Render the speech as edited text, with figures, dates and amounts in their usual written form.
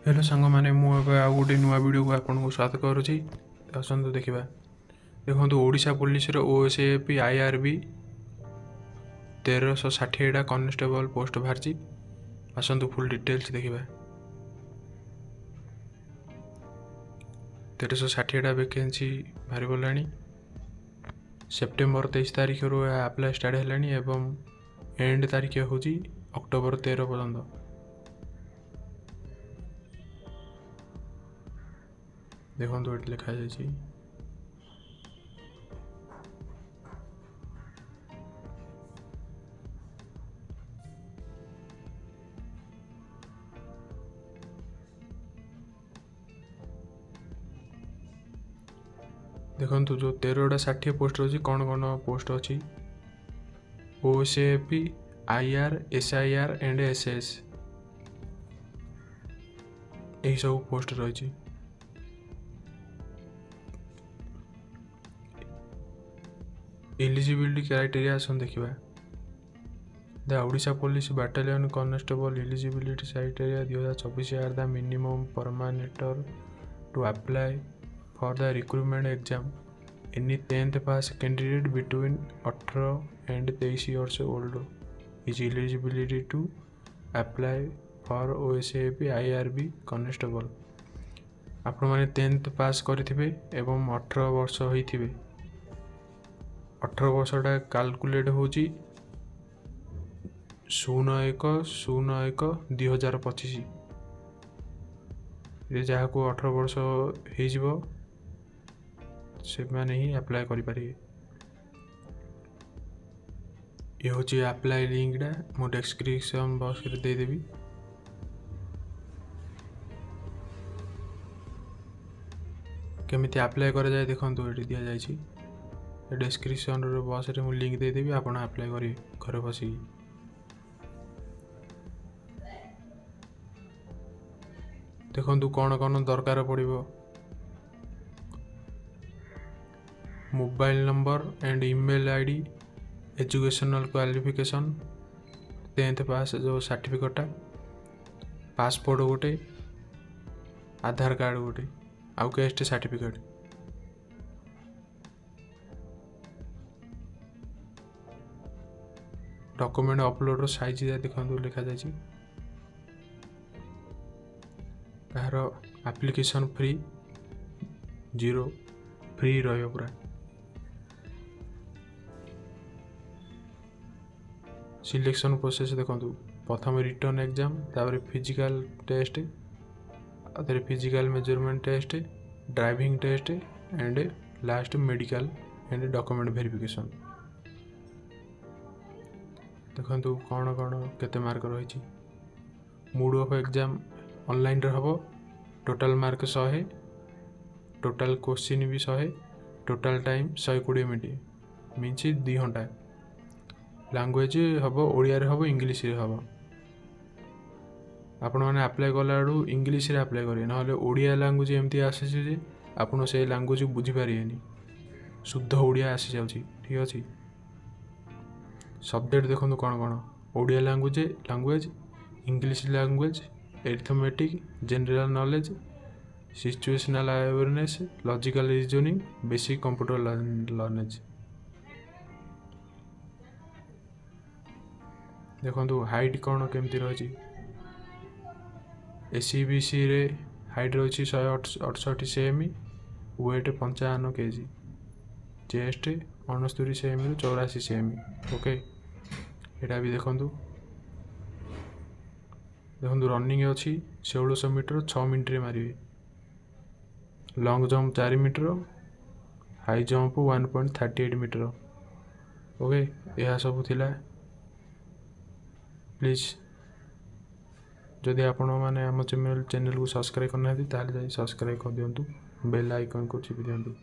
Hello सांग मैंने मुझे आउ गोटे नुआ वीडियो को आपको स्वागत करुँच आसतु देखा देखो Odisha police OSAP IRB 1360 constable post बाहरी आसतु फुल डिटेल्स देखा 1360 वैकेंसी बाहरी गला सेप्टेम्बर 23 तारीख रू आप्लाय स्टार्ट है एंड तारीख हूँ अक्टोबर 13 पर्यंत। देखो ये लिखा जाए देखो जो 1360 पोस्ट अच्छी कौन कौन पोस्ट अच्छी OSAP IR SIR एंड SS यही सब पोस्ट रही। एलिजिबिलिटी क्राइटेरिया देखा the Odisha police battalion constable eligibility criteria 2024 are the minimum parameter to apply for the recruitment exam any 10th pass candidate between 18 and 23 years old is eligibility to apply for OSAP IRB constable। आपण माने 10th पास करिथिबे एवं 18 वर्ष होइथिबे 18 वर्षटा calculate होची 01/01/2025 रे जहाँ को 18 वर्ष हो से मैंने ही अप्लाई करें। ये हूँ अप्लाई लिंकटा मो डिस्क्रिप्शन बॉक्स रे दे देबी। केमिति अप्लाई करा जाए देखो ये दि जाए डिस्क्रिप्शन बॉक्स रे मु लिंक दे देबी आपण अप्लाई करी घर बसी। देखो कौन कौन दरकार पड़ो mobile number and email ID educational qualification 10th pass जो सर्टिफिकेटा पासपोर्ट गोटे आधार कार्ड गोटे आउ caste certificate document upload size देखो लिखा जाए कहार एप्लिकेशन फ्री 0 फ्री रहियो पूरा। सिलेक्शन प्रोसेस देखो प्रथम रिटर्न एग्जाम तापर फिजिकल टेस्ट तापर physical measurement test driving test and last medical and document verification. देखो कौन कौन केते मार्क रही मूड ऑफ एग्जाम ऑनलाइन हम टोटल मार्क 100 टोटल क्वेश्चन भी 100 टोटल टाइम 120 मिनट मीन्स 2 घंटा लैंग्वेज हम ओडिया रे हम इंग्लिश रे हम आपण मैंने अप्लाई कला इंग्लिश रे अप्लाई करें ना ओडिया लैंग्वेज एमती आसी आपन से लैंग्वेज बुझीपारे शुद्ध ओडिया आसी जाउची ठीक अच्छे। सब्जेक्ट देखो कौन कौन Odia language English language arithmetic general knowledge situational awareness logical reasoning basic computer knowledge. देखो हाइट कौन केमती रही SCBC रे हाइट रही 168 सेमी वेट 55 kg चेस्ट 69 सेमी 84 सेमी ओके। यहाँ भी देखो रनिंग अच्छी 1600 मीटर 6 मिनट रे मारे long jump 4 metre high jump 1.38 metre okay. यह सब थिला प्लीज जदि आपण मैंने आम चैनल को सब्सक्राइब करना ताले सब्सक्राइब कर दिंतु बेल आइकन को चिपि दिंतु।